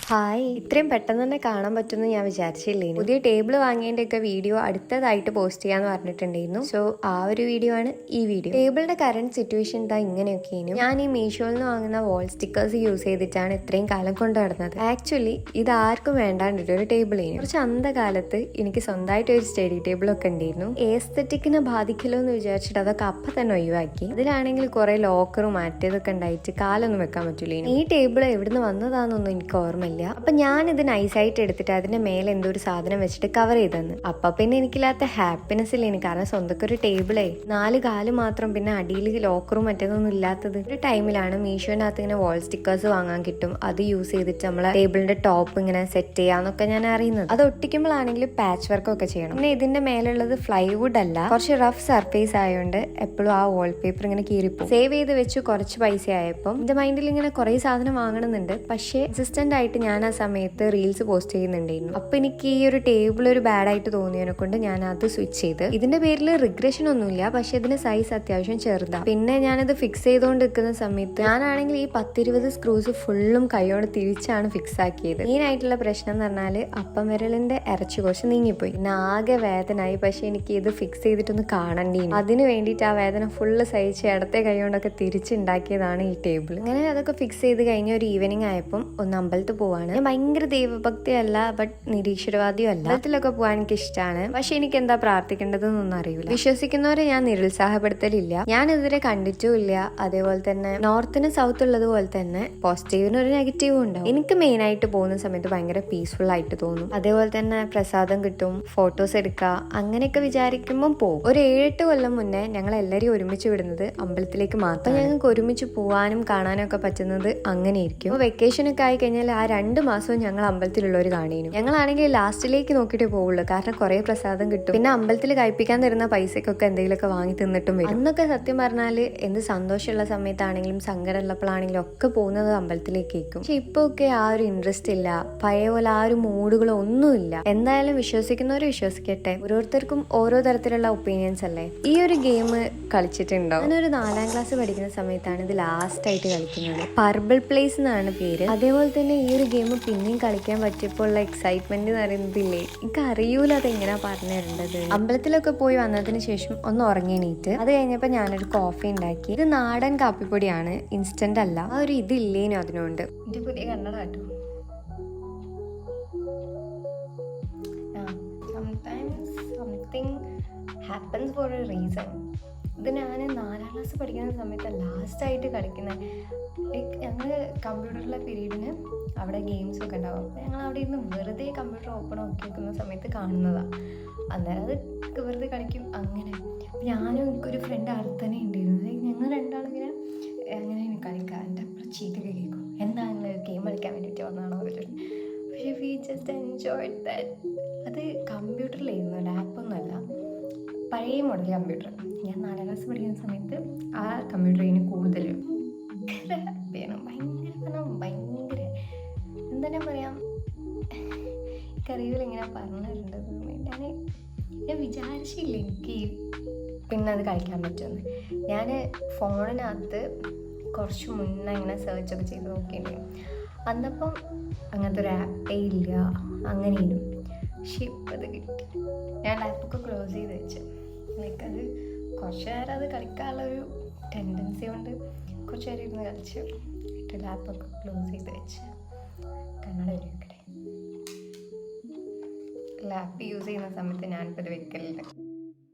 Hi, ഇത്രയും പെട്ടെന്ന് തന്നെ കാണാൻ പറ്റുമെന്ന് ഞാൻ വിചാരിച്ചില്ലേനു. പുതിയ ടേബിൾ വാങ്ങിയതിൻ്റെയൊക്കെ വീഡിയോ അടുത്തതായിട്ട് പോസ്റ്റ് ചെയ്യാന്ന് പറഞ്ഞിട്ടുണ്ടായിരുന്നു. സോ ആ ഒരു വീഡിയോ ആണ് ഈ വീഡിയോ. ടേബിളിന്റെ കറന്റ് സിറ്റുവേഷൻ എന്താ ഇങ്ങനെയൊക്കെയാണ്. ഞാൻ ഈ മീഷോയിൽ നിന്ന് വാങ്ങുന്ന വാൾ സ്റ്റിക്കേഴ്സ് യൂസ് ചെയ്തിട്ടാണ് ഇത്രയും കാലം കൊണ്ട് നടന്നത്. ആക്ച്വലി ഇത് ആർക്കും വേണ്ടാണ്ടൊരു ടേബിളേനു. കുറച്ച് അന്ധകാലത്ത് എനിക്ക് സ്വന്തമായിട്ട് ഒരു സ്റ്റഡി ടേബിളൊക്കെ ഉണ്ടായിരുന്നു. ഏസ്തറ്റിക്കിനെ ബാധിക്കലോ എന്ന് വിചാരിച്ചിട്ട് അതൊക്കെ അപ്പം തന്നെ ഒഴിവാക്കി. അതിലാണെങ്കിൽ കുറെ ലോക്കറും മാറ്റിയതൊക്കെ ഉണ്ടായിട്ട് കാലൊന്നും വെക്കാൻ പറ്റൂല. ഈ ടേബിൾ എവിടുന്ന് വന്നതാണെന്നൊന്നും എനിക്ക് ഓർമ്മയില്ല. അപ്പൊ ഞാൻ ഇത് നൈസായിട്ട് എടുത്തിട്ട് അതിന്റെ മേലെ എന്തോ ഒരു സാധനം വെച്ചിട്ട് കവർ ചെയ്തെന്ന്. അപ്പൊ പിന്നെ എനിക്കില്ലാത്ത ഹാപ്പിനെസ് ഇല്ലേനി. കാരണം സ്വന്തം ഒരു ടേബിളേ 4 കാല് മാത്രം, പിന്നെ അടിയിൽ ലോക്കറും മറ്റേതൊന്നും ഇല്ലാത്തത്. ഒരു ടൈമിലാണ് മീഷോനകത്ത് ഇങ്ങനെ വാൾ സ്റ്റിക്കേഴ്സ് വാങ്ങാൻ കിട്ടും, അത് യൂസ് ചെയ്തിട്ട് നമ്മളെ ടേബിളിന്റെ ടോപ്പ് ഇങ്ങനെ സെറ്റ് ചെയ്യാന്നൊക്കെ ഞാൻ അറിയുന്നത്. അത് ഒട്ടിക്കുമ്പോഴാണെങ്കിൽ പാച്ച് വർക്കൊക്കെ ചെയ്യണം. പിന്നെ ഇതിന്റെ മേലുള്ളത് ഫ്ലൈവുഡ് അല്ല, കുറച്ച് റഫ് സർഫേസ് ആയതുകൊണ്ട് എപ്പോഴും ആ വാൾപേപ്പർ ഇങ്ങനെ കീറിപ്പോ. സേവ് ചെയ്ത് വെച്ച് കുറച്ച് പൈസ ആയപ്പോൾ എന്റെ മൈൻഡിൽ ഇങ്ങനെ കുറെ സാധനം വാങ്ങണമെന്നുണ്ട്. പക്ഷേ അസിസ്റ്റന്റ് ആയിട്ട് ഞാൻ ആ സമയത്ത് റീൽസ് പോസ്റ്റ് ചെയ്യുന്നുണ്ടായിരുന്നു. അപ്പൊ എനിക്ക് ഈ ഒരു ടേബിൾ ഒരു ബാഡ് ആയിട്ട് തോന്നിയതിനെ കൊണ്ട് ഞാൻ അത് സ്വിച്ച് ചെയ്ത്. ഇതിന്റെ പേരിൽ റിഗ്രഷൻ ഒന്നുമില്ല, പക്ഷെ ഇതിന്റെ സൈസ് അത്യാവശ്യം ചെറുതാണ്. പിന്നെ ഞാനത് ഫിക്സ് ചെയ്തുകൊണ്ട് നിൽക്കുന്ന സമയത്ത് ഞാനാണെങ്കിൽ ഈ 10-20 സ്ക്രൂസ് ഫുള്ളും കൈയോട് തിരിച്ചാണ് ഫിക്സ് ആക്കിയത്. മെയിൻ ആയിട്ടുള്ള പ്രശ്നം എന്ന് പറഞ്ഞാൽ അപ്പം വിരലിന്റെ ഇറച്ചി കുറച്ച് നീങ്ങിപ്പോയി. പിന്നെ ആകെ വേദനയായി. പക്ഷെ എനിക്ക് ഇത് ഫിക്സ് ചെയ്തിട്ടൊന്ന് കാണണ്ടേനും. അതിന് വേണ്ടിയിട്ട് ആ വേദന ഫുള്ള് സഹിച്ച് ഇടത്തെ കൈകൊണ്ടൊക്കെ തിരിച്ചുണ്ടാക്കിയതാണ് ഈ ടേബിൾ. അങ്ങനെ അതൊക്കെ ഫിക്സ് ചെയ്ത് കഴിഞ്ഞ ഒരു ഈവനിങ് ആയപ്പം ഒന്ന് അമ്പലത്തിൽ പോവാണ്. ഞാൻ ഭയങ്കര ദൈവഭക്തിയല്ല, ബട്ട് നിരീശ്വരവാദിയും അല്ല. അമ്പലത്തിലൊക്കെ പോകാൻ എനിക്ക് ഇഷ്ടമാണ്. പക്ഷെ എനിക്ക് എന്താ പ്രാർത്ഥിക്കേണ്ടതെന്നൊന്നും അറിയില്ല. വിശ്വസിക്കുന്നവരെ ഞാൻ നിരുത്സാഹപ്പെടുത്തലില്ല. ഞാൻ ഇതുവരെ കണ്ടിട്ടും ഇല്ല. അതേപോലെ തന്നെ നോർത്തിന് സൗത്ത് ഉള്ളത് പോലെ തന്നെ പോസിറ്റീവിന് ഒരു നെഗറ്റീവും ഉണ്ടാവും. എനിക്ക് മെയിൻ ആയിട്ട് പോകുന്ന സമയത്ത് ഭയങ്കര പീസ്ഫുൾ ആയിട്ട് തോന്നും. അതേപോലെ തന്നെ പ്രസാദം കിട്ടും, ഫോട്ടോസ് എടുക്കുക, അങ്ങനെയൊക്കെ വിചാരിക്കുമ്പോൾ പോകും. ഒരു 7-8 കൊല്ലം മുന്നേ ഞങ്ങൾ എല്ലാവരും ഒരുമിച്ച് വിടുന്നത് അമ്പലത്തിലേക്ക് മാത്രം. ഞങ്ങൾക്ക് ഒരുമിച്ച് പോകാനും കാണാനും ഒക്കെ പറ്റുന്നത് അങ്ങനെയായിരിക്കും. വെക്കേഷൻ ഒക്കെ ആയി കഴിഞ്ഞാൽ ആ 2 മാസവും ഞങ്ങൾ അമ്പലത്തിലുള്ളവർ കാണീനും. ഞങ്ങളാണെങ്കിൽ ലാസ്റ്റിലേക്ക് നോക്കിയിട്ടേ പോവുള്ളൂ. കാരണം കുറെ പ്രസാദം കിട്ടും. പിന്നെ അമ്പലത്തിൽ കഴിപ്പിക്കാൻ തരുന്ന പൈസക്കൊക്കെ എന്തെങ്കിലുമൊക്കെ വാങ്ങി തിന്നിട്ടും വരും. അന്നൊക്കെ സത്യം പറഞ്ഞാൽ എന്ത് സന്തോഷമുള്ള സമയത്താണെങ്കിലും സങ്കടമുള്ളപ്പോഴാണെങ്കിലും ഒക്കെ പോകുന്നത് അമ്പലത്തിലേക്കേക്കും. പക്ഷെ ഇപ്പൊ ഒക്കെ ആ ഒരു ഇൻട്രസ്റ്റ് ഇല്ല. പഴയ പോലെ ആ ഒരു മൂഡുകളോ ഒന്നുമില്ല. എന്തായാലും വിശ്വസിക്കുന്നവർ വിശ്വസിക്കട്ടെ. ഓരോരുത്തർക്കും ഓരോ തരത്തിലുള്ള ഒപ്പീനിയൻസ് അല്ലേ. ഈ ഒരു ഗെയിം കളിച്ചിട്ടുണ്ടോ? ഞാനൊരു 4ാം ക്ലാസ് പഠിക്കുന്ന സമയത്താണ് ഇത് ലാസ്റ്റ് ആയിട്ട് കളിക്കുന്നത്. പർബിൾ പ്ലേസ് എന്നാണ് പേര്. അതേപോലെ തന്നെ ഈ ഒരു ഗെയിം പിന്നെയും കളിക്കാൻ പറ്റിയപ്പോൾ ഉള്ള എക്സൈറ്റ്മെന്റ് എന്ന് പറയുന്നതില്ലേ, എനിക്ക് അറിയൂല അതെങ്ങനെയാ പറഞ്ഞു തരേണ്ടത്. അമ്പലത്തിലൊക്കെ പോയി വന്നതിന് ശേഷം ഒന്ന് ഉറങ്ങിണീറ്റ് അത് കഴിഞ്ഞപ്പോൾ ഞാനൊരു കോഫി ഉണ്ടാക്കി. ഇത് നാടൻ കാപ്പിപ്പൊടിയാണ്, ഇൻസ്റ്റന്റ് അല്ല. ആ ഒരു ഇതില്ലേനും അതിനുണ്ട്. എന്റെ പുതിയ കണ്ണട കേട്ടോ. Something happens four A reason. ഇത് ഞാൻ 4ാം ക്ലാസ് പഠിക്കുന്ന സമയത്ത് ലാസ്റ്റായിട്ട് കളിക്കുന്നത്. ഞങ്ങൾ കമ്പ്യൂട്ടറിലെ പീരീഡിന് അവിടെ ഗെയിംസ് ഒക്കെ ഉണ്ടാവും. അപ്പോൾ ഞങ്ങൾ അവിടെ ഇരുന്ന് വെറുതെ കമ്പ്യൂട്ടർ ഓപ്പൺ ആക്കി വെക്കുന്ന സമയത്ത് കാണുന്നതാണ്. അന്നേരം അത് വെറുതെ കളിക്കും. അങ്ങനെ ഞാനും എനിക്കൊരു ഫ്രണ്ട് അർത്ഥന ഉണ്ടായിരുന്നു. ഞങ്ങൾ രണ്ടാളിങ്ങനെ അങ്ങനെ കളിക്കാം. എൻ്റെ അപ്പുറം ചീത്തൊക്കെ കേൾക്കും, എന്താ നിങ്ങൾ ഗെയിം കളിക്കാൻ വേണ്ടിയിട്ട് വന്നതാണോ അവര്. പക്ഷേ വി ജസ്റ്റ് എൻജോയ്ഡ് ദാറ്റ്. അത് കമ്പ്യൂട്ടറിലായിരുന്നു, ലാപ്പൊന്നുമല്ല, പഴയ മോഡൽ കമ്പ്യൂട്ടർ. ഞാൻ 4ാം ക്ലാസ് പഠിക്കുന്ന സമയത്ത് ആ കമ്പ്യൂട്ടറിന് കൂടുതൽ ഹാപ്പിയാണ്. ഭയങ്കര എന്താ പറയാം, എനിക്കറിയില്ല എങ്ങനെ പറഞ്ഞിട്ടുണ്ടത്. ഞാൻ വിചാരിച്ചില്ല എനിക്ക് പിന്നെ അത് കളിക്കാൻ പറ്റുമെന്ന്. ഞാൻ ഫോണിനകത്ത് കുറച്ച് മുന്നേ ഇങ്ങനെ സെർച്ചൊക്കെ ചെയ്ത് നോക്കിയിട്ടുണ്ടായിരുന്നു. അന്നപ്പം അങ്ങനത്തെ ഒരു ആപ്പേ ഇല്ല, അങ്ങനെയും. പക്ഷെ ഇപ്പം അത് കിട്ടി. ഞാൻ ലാപ്പൊക്കെ ക്ലോസ് ചെയ്ത് വെച്ചു. ലൈക്ക് അത് കുറച്ച് നേരം അത് കളിക്കാനുള്ളൊരു ടെൻഡൻസി കൊണ്ട് കുറച്ച് നേരം ഇരുന്ന് കളിച്ചു. ലാപ്പൊക്കെ ക്ലോസ് ചെയ്ത് വെച്ച് കണ്ണട വയ്ക്കട്ടെ. ലാപ്പ് യൂസ് ചെയ്യുന്ന സമയത്ത് ഞാനിപ്പോൾ ഇത് വെക്കലില്ല.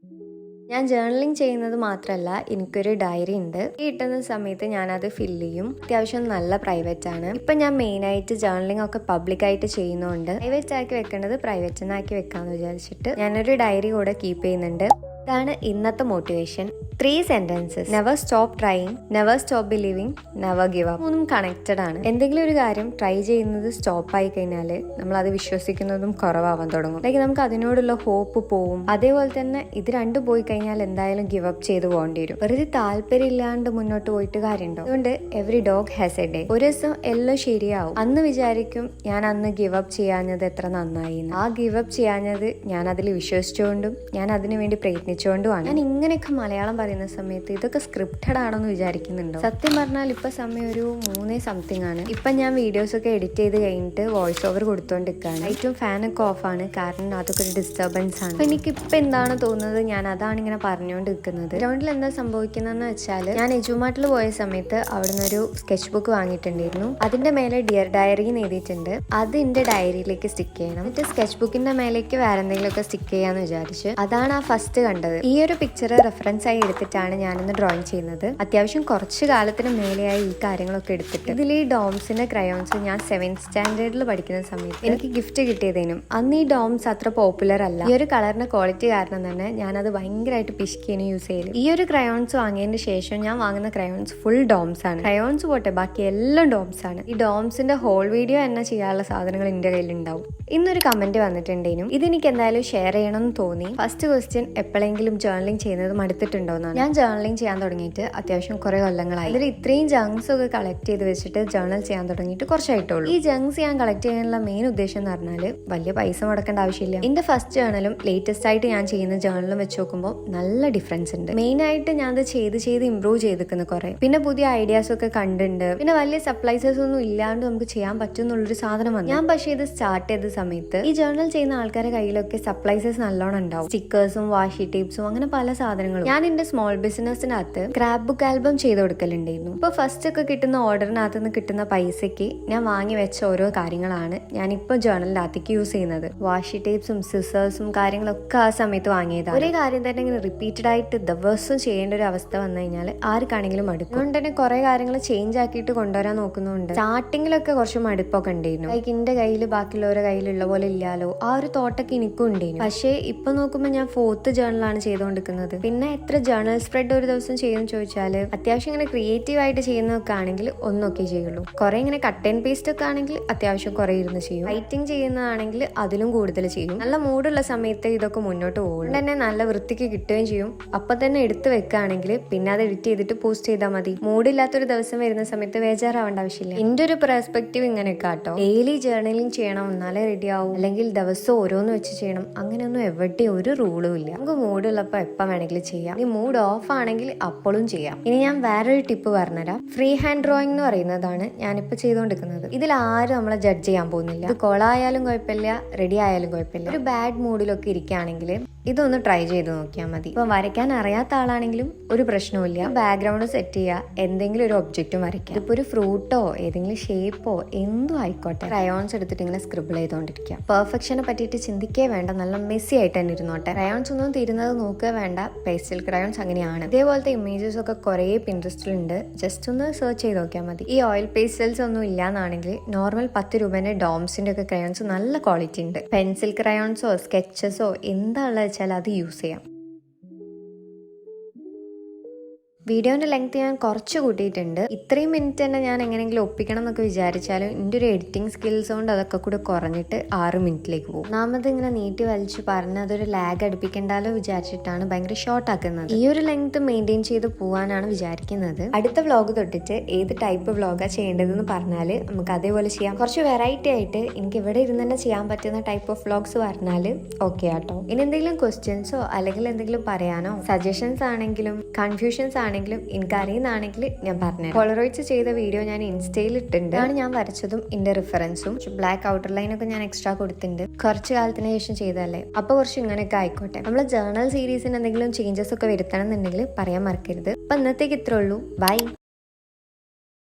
ഞാൻ ജേർണലിങ് ചെയ്യുന്നത് മാത്രമല്ല, എനിക്കൊരു ഡയറി ഉണ്ട്. കിട്ടുന്ന സമയത്ത് ഞാനത് ഫില്ല് ചെയ്യും. അത്യാവശ്യം നല്ല പ്രൈവറ്റ് ആണ്. ഇപ്പം ഞാൻ മെയിനായിട്ട് ജേർണലിംഗ് ഒക്കെ പബ്ലിക്കായിട്ട് ചെയ്യുന്നതുകൊണ്ട് പ്രൈവറ്റ് ആക്കി വെക്കേണ്ടത് പ്രൈവറ്റ് എന്നാക്കി വെക്കാമെന്ന് വിചാരിച്ചിട്ട് ഞാനൊരു ഡയറി കൂടെ കീപ്പ് ചെയ്യുന്നുണ്ട്. ഇതാണ് ഇന്നത്തെ motivation. 3 sentences. Never stop trying, never stop believing, never give up. 3 connected ആണ്. എന്തെങ്കിലും ഒരു കാര്യം ട്രൈ ചെയ്യുന്നത് സ്റ്റോപ്പ് ആയി കഴിഞ്ഞാൽ നമ്മൾ അത് വിശ്വസിക്കുന്നതും കുറവാവാൻ തുടങ്ങും. ലൈക്ക് നമുക്ക് അതിനോടുള്ള ഹോപ്പ് പോവും. അതേപോലെ തന്നെ ഇത് രണ്ടും പോയി കഴിഞ്ഞാൽ എന്തായാലും ഗിവ് അപ്പ് ചെയ്ത് പോകേണ്ടി വരും. വെറുതെ താല്പര്യം ഇല്ലാണ്ട് മുന്നോട്ട് പോയിട്ട് കാര്യമുണ്ടോ? അതുകൊണ്ട് every dog has A day. ഒരു ദിവസം എല്ലാം ശരിയാവും. അന്ന് വിചാരിക്കും ഞാൻ അന്ന് ഗിവ് അപ്പ് ചെയ്യാഞ്ഞത് എത്ര നന്നായി. ആ ഗിവ് അപ്പ് ചെയ്യാഞ്ഞത് ഞാൻ അതിൽ വിശ്വസിച്ചുകൊണ്ടും ഞാൻ അതിനു വേണ്ടി പ്രയത്നിച്ചുകൊണ്ടുമാണ്. ഞാൻ ഇങ്ങനെയൊക്കെ മലയാളം പറയുന്ന സമയത്ത് ഇതൊക്കെ സ്ക്രിപ്റ്റഡ് ആണോ എന്ന് വിചാരിക്കുന്നുണ്ടോ? സത്യം പറഞ്ഞാൽ ഇപ്പൊ സമയം ഒരു 3 something ആണ്. ഇപ്പൊ ഞാൻ വീഡിയോസ് ഒക്കെ എഡിറ്റ് ചെയ്ത് കഴിഞ്ഞിട്ട് വോയിസ് ഓവർ കൊടുത്തോണ്ടിരിക്കുകയാണ്. ഏറ്റവും ഫാനൊക്കെ ഓഫാണ്, കാരണം അതൊക്കെ ഒരു ഡിസ്റ്റർബൻസ് ആണ്. അപ്പൊ എനിക്കിപ്പോ എന്താണ് തോന്നുന്നത്, ഞാൻ അതാണ് ഇങ്ങനെ പറഞ്ഞുകൊണ്ടിരിക്കുന്നത്. ഗ്രൗണ്ടിൽ എന്താ സംഭവിക്കുന്നതെന്ന് വെച്ചാൽ, ഞാൻ എജുമാർട്ടിൽ പോയ സമയത്ത് അവിടുന്ന് ഒരു സ്കെച്ച് ബുക്ക് വാങ്ങിയിട്ടുണ്ടായിരുന്നു. അതിന്റെ മേലെ ഡിയർ ഡയറി എഴുതിയിട്ടുണ്ട്. അത് എന്റെ ഡയറിയിലേക്ക് സ്റ്റിക്ക് ചെയ്യണം. എന്നിട്ട് സ്കെച്ച് ബുക്കിന്റെ മേലേക്ക് വേറെ എന്തെങ്കിലുമൊക്കെ സ്റ്റിക്ക് ചെയ്യാന്ന് വിചാരിച്ച് അതാണ് ആ ഫസ്റ്റ് കണ്ടത്. ഈ ഒരു പിക്ചർ റെഫറൻസ് ആയി എടുത്തിട്ടാണ് ഞാനിന്ന് ഡ്രോയിങ് ചെയ്യുന്നത്. അത്യാവശ്യം കുറച്ച് കാലത്തിന് മേലെയായി ഈ കാര്യങ്ങളൊക്കെ എടുത്തിട്ട്. ഇതിൽ ഈ ഡോംസിന്റെ ക്രയോൺസ് ഞാൻ 7th സ്റ്റാൻഡേർഡിൽ പഠിക്കുന്ന സമയത്ത് എനിക്ക് ഗിഫ്റ്റ് കിട്ടിയതിനും അന്ന് ഈ ഡോംസ് അത്ര പോപ്പുലർ അല്ല. ഈ ഒരു കളറിന്റെ ക്വാളിറ്റി കാരണം തന്നെ ഞാനത് ഭയങ്കരമായിട്ട് പിശിക്കേനും യൂസ് ചെയ്യലും. ഈ ഒരു ക്രയോൺസ് വാങ്ങിയതിന് ശേഷം ഞാൻ വാങ്ങുന്ന ക്രയോൺസ് ഫുൾ ഡോംസ് ആണ്. ക്രയോൺസ് പോട്ടെ, ബാക്കി എല്ലാം ഡോംസ് ആണ്. ഈ ഡോംസിന്റെ ഹോൾ വീഡിയോ തന്നെ ചെയ്യാനുള്ള സാധനങ്ങൾ എന്റെ കയ്യിലുണ്ടാവും. ഇന്നൊരു കമന്റ് വന്നിട്ടുണ്ടേനും, ഇതെനിക്ക് എന്തായാലും ഷെയർ ചെയ്യണമെന്ന് തോന്നി. ഫസ്റ്റ് ക്വസ്റ്റ്യൻ, എപ്പോഴെങ്കിലും ജേർണലിംഗ് ചെയ്യുന്നത് മടുത്തിട്ടുണ്ടോന്നാണ്. ഞാൻ ജേർണലിംഗ് ചെയ്യാൻ തുടങ്ങിയിട്ട് അത്യാവശ്യം കുറെ കൊല്ലങ്ങളായി. അതിൽ ഇത്രയും ജങ്ക്സ് ഒക്കെ കളക്ട് ചെയ്ത് വെച്ചിട്ട് ജേർണൽ ചെയ്യാൻ തുടങ്ങിയിട്ട് കുറച്ചായിട്ടുള്ളൂ. ഈ ജങ്ക്സ് ഞാൻ കളക്ട് ചെയ്യാനുള്ള മെയിൻ ഉദ്ദേശം എന്ന് പറഞ്ഞാൽ വലിയ പൈസ മുടക്കേണ്ട ആവശ്യമില്ല. എന്റെ ഫസ്റ്റ് ജേർണലും ലേറ്റസ്റ്റ് ആയിട്ട് ഞാൻ ചെയ്യുന്ന ജേർണലും വെച്ച് നോക്കുമ്പോൾ നല്ല ഡിഫറൻസ് ഉണ്ട്. മെയിൻ ആയിട്ട് ഞാൻ അത് ചെയ്ത് ഇംപ്രൂവ് ചെയ്തിരിക്കുന്നു കുറെ. പിന്നെ പുതിയ ഐഡിയാസ് ഒക്കെ കണ്ടുണ്ട്. പിന്നെ വലിയ സപ്ലൈസസ് ഒന്നും ഇല്ലാണ്ട് നമുക്ക് ചെയ്യാൻ പറ്റും എന്നുള്ളൊരു സാധനം വന്നു. ഞാൻ പക്ഷേ ഇത് സ്റ്റാർട്ട് ചെയ്ത സമയത്ത് ഈ ജേർണൽ ചെയ്യുന്ന ആൾക്കാരുടെ കയ്യിലൊക്കെ സപ്ലൈസസ് നല്ലോണം ഉണ്ടാവും. സ്റ്റിക്കേഴ്സും വാഷി ടേപ്സും അങ്ങനെ പല സാധനങ്ങളും. ഞാൻ എന്റെ സ്മോൾ ബിസിനസിനകത്ത് സ്ക്രാപ്പ് ബുക്ക് ആൽബം ചെയ്ത് കൊടുക്കലുണ്ടായിരുന്നു. ഇപ്പൊ ഫസ്റ്റ് ഒക്കെ കിട്ടുന്ന ഓർഡറിനകത്ത് നിന്ന് കിട്ടുന്ന പൈസക്ക് ഞാൻ വാങ്ങി വെച്ച ഓരോ കാര്യങ്ങളാണ് ഞാനിപ്പോ ജേർണലിനകത്തേക്ക് യൂസ് ചെയ്യുന്നത്. വാഷി ടേപ്സും സിസേഴ്സും കാര്യങ്ങളൊക്കെ ആ സമയത്ത് വാങ്ങിയതാണ്. ഒരേ കാര്യം തന്നെ ഇങ്ങനെ റിപ്പീറ്റഡ് ആയിട്ട് ദിവസം ചെയ്യേണ്ട ഒരു അവസ്ഥ വന്നു കഴിഞ്ഞാൽ ആർക്കാണെങ്കിലും മടുക്കും. അതുകൊണ്ട് തന്നെ കുറെ കാര്യങ്ങൾ ചേഞ്ച് ആക്കിയിട്ട് കൊണ്ടുവരാൻ നോക്കുന്നുണ്ട്. സ്റ്റാർട്ടിങ്ങിലൊക്കെ കുറച്ച് മടുപ്പൊക്കെ ഉണ്ടായിരുന്നു. ലൈക്ക് എന്റെ കയ്യിൽ ബാക്കിയുള്ളവരുടെ കയ്യിലുള്ള പോലെ ഇല്ലാലോ, ആ ഒരു തോട്ടൊക്കെ എനിക്കും ഉണ്ടായിരുന്നു. പക്ഷേ ഇപ്പൊ നോക്കുമ്പോൾ ഞാൻ 4th ജേർണലാണ് ചെയ്തുകൊണ്ടിരിക്കുന്നത്. പിന്നെ എത്ര ജേർണൽ സ്പ്രെഡ് ഒരു ദിവസം ചെയ്യുമെന്ന് ചോദിച്ചാൽ അത്യാവശ്യം ഇങ്ങനെ ക്രിയേറ്റീവ് ആയിട്ട് ചെയ്യുന്നതൊക്കെ ആണെങ്കിൽ ഒന്നൊക്കെ ചെയ്യുള്ളൂ. കുറെ ഇങ്ങനെ കട്ട് ആൻഡ് പേസ്റ്റ് ഒക്കെ ആണെങ്കിൽ അത്യാവശ്യം കുറെ ഇരുന്ന് ചെയ്യും. റൈറ്റിംഗ് ചെയ്യുന്നതാണെങ്കിൽ അതിലും കൂടുതൽ ചെയ്യും. നല്ല മൂടുള്ള സമയത്ത് ഇതൊക്കെ മുന്നോട്ട് പോകും. തന്നെ നല്ല വൃത്തിക്ക് കിട്ടുകയും ചെയ്യും. അപ്പൊ തന്നെ എടുത്ത് വെക്കുകയാണെങ്കിൽ പിന്നെ അത് എഡിറ്റ് ചെയ്തിട്ട് പോസ്റ്റ് ചെയ്താൽ മതി. മൂടില്ലാത്തൊരു ദിവസം വരുന്ന സമയത്ത് ബേജാറാവേണ്ട ആവശ്യമില്ല. എന്റെ ഒരു പെർസ്പെക്റ്റീവ് ഇങ്ങനെയൊക്കെ ആട്ടോ. ഡെയിലി ജേർണലിംഗ് ചെയ്യണം, എന്നാലേ റെഡി ആവും. അല്ലെങ്കിൽ ദിവസം ഓരോന്ന് വെച്ച് ചെയ്യണം, അങ്ങനെയൊന്നും എവിടെയും ഒരു റൂളും ഇല്ല. നമുക്ക് മൂടുള്ളപ്പോ എപ്പം വേണമെങ്കിലും ചെയ്യാം. ഈ മൂഡ് ഓഫ് ആണെങ്കിൽ അപ്പോഴും ചെയ്യാം. ഇനി ഞാൻ വേറൊരു ടിപ്പ് പറഞ്ഞുതരാം. ഫ്രീ ഹാൻഡ് ഡ്രോയിങ് എന്ന് പറയുന്നതാണ് ഞാനിപ്പോ ചെയ്തുകൊണ്ടിരിക്കുന്നത്. ഇതിൽ ആരും നമ്മളെ ജഡ്ജ് ചെയ്യാൻ പോകുന്നില്ല. ഇത് കൊളായാലും കുഴപ്പമില്ല, റെഡി ആയാലും കുഴപ്പമില്ല. ഒരു ബാഡ് മൂഡിലൊക്കെ ഇരിക്കുകയാണെങ്കിൽ ഇതൊന്ന് ട്രൈ ചെയ്ത് നോക്കിയാൽ മതി. ഇപ്പൊ വരയ്ക്കാൻ അറിയാത്ത ആളാണെങ്കിലും ഒരു പ്രശ്നവുമില്ല. ബാക്ക്ഗ്രൗണ്ട് സെറ്റ് ചെയ്യുക, എന്തെങ്കിലും ഒരു ഒബ്ജക്റ്റും വരയ്ക്കുക. ഇതിപ്പോ ഒരു ഫ്രൂട്ടോ ഏതെങ്കിലും ഷേപ്പോ എന്തും ആയിക്കോട്ടെ, ക്രയോൺസ് എടുത്തിട്ട് ഇങ്ങനെ സ്ക്രിബിൾ ചെയ്തുകൊണ്ടിരിക്കുക. പെർഫെക്ഷനെ പറ്റിയിട്ട് ചിന്തിക്കേ വേണ്ട, നല്ല മെസ്സി ആയിട്ട് തന്നെ ഇരുന്നോട്ടെ. ക്രയോൺസ് ഒന്നും തീരുന്നത് നോക്കുക വേണ്ട. പേസ്റ്റൽ ക്രയോൺസ് അങ്ങനെയാണ്. ഇതേപോലത്തെ ഇമേജസ് ഒക്കെ കുറെ പിൻട്രസ്റ്റിലുണ്ട്. ജസ്റ്റ് ഒന്ന് സെർച്ച് ചെയ്ത് നോക്കിയാൽ മതി. ഈ ഓയിൽ പേസ്റ്റൽസ് ഒന്നും ഇല്ലാന്നാണെങ്കിൽ നോർമൽ 10 രൂപേന്റെ ഡോംസിന്റെ ഒക്കെ ക്രയോൺസ് നല്ല ക്വാളിറ്റി ഉണ്ട്. പെൻസിൽ ക്രയോൺസോ സ്കെച്ചസോ എന്താ വെച്ചാൽ അത് യൂസ് ചെയ്യാം. വീഡിയോന്റെ ലെങ്ത് ഞാൻ കുറച്ച് കൂട്ടിയിട്ടുണ്ട്. ഇത്രയും മിനിറ്റ് തന്നെ ഞാൻ എങ്ങനെയെങ്കിലും ഒപ്പിക്കണം എന്നൊക്കെ വിചാരിച്ചാലും എൻ്റെ ഒരു എഡിറ്റിംഗ് സ്കിൽസ് കൊണ്ട് അതൊക്കെ കൂടെ കുറഞ്ഞിട്ട് 6 മിനിറ്റിലേക്ക് പോകും. ഒന്നാമത് ഇങ്ങനെ നീട്ടി വലിച്ച് പറഞ്ഞ് അതൊരു ലാഗ് അടുപ്പിക്കണ്ടല്ലോ വിചാരിച്ചിട്ടാണ് ഭയങ്കര ഷോർട്ട് ആക്കുന്നത്. ഈ ഒരു ലെങ്ത് മെയിൻറ്റെയിൻ ചെയ്ത് പോകാനാണ് വിചാരിക്കുന്നത്. അടുത്ത വ്ളോഗ് തൊട്ടിട്ട് ഏത് ടൈപ്പ് വ്ളോഗാണ് ചെയ്യേണ്ടതെന്ന് പറഞ്ഞാൽ നമുക്ക് അതേപോലെ ചെയ്യാം. കുറച്ച് വെറൈറ്റി ആയിട്ട് എനിക്ക് ഇവിടെ ഇരുന്ന് തന്നെ ചെയ്യാൻ പറ്റുന്ന ടൈപ്പ് ഓഫ് വ്ളോഗ്സ് പറഞ്ഞാൽ ഓക്കെ ആട്ടോ. ഇനി എന്തെങ്കിലും ക്വസ്റ്റ്യൻസോ അല്ലെങ്കിൽ എന്തെങ്കിലും പറയാനോ സജഷൻസ് ആണെങ്കിലും കൺഫ്യൂഷൻസ് ആണെങ്കിലും എനിക്കറിയുന്നതാണെങ്കിൽ ഞാൻ പറഞ്ഞുതരാം. പോളറോയിഡ്സ് ചെയ്ത വീഡിയോ ഞാൻ ഇൻസ്റ്റയിൽ ഇട്ടിട്ടുണ്ട്. ആണ് ഞാൻ വരച്ചതും എന്റെ റിഫറൻസും. ബ്ലാക്ക് ഔട്ടർ ലൈൻ ഒക്കെ ഞാൻ എക്സ്ട്രാ കൊടുത്തിട്ടുണ്ട്. കുറച്ച് കാലത്തിന് ശേഷം ചെയ്തല്ലേ, അപ്പൊ കുറച്ച് ഇങ്ങനെയൊക്കെ ആയിക്കോട്ടെ. നമ്മളെ ജേർണൽ സീരീസിന് എന്തെങ്കിലും ചേഞ്ചസ് ഒക്കെ വരുത്തണം എന്നുണ്ടെങ്കിൽ പറയാൻ മറക്കരുത്. അപ്പൊ ഇന്നത്തേക്ക് ഇത്രേ ഉള്ളൂ. ബൈ.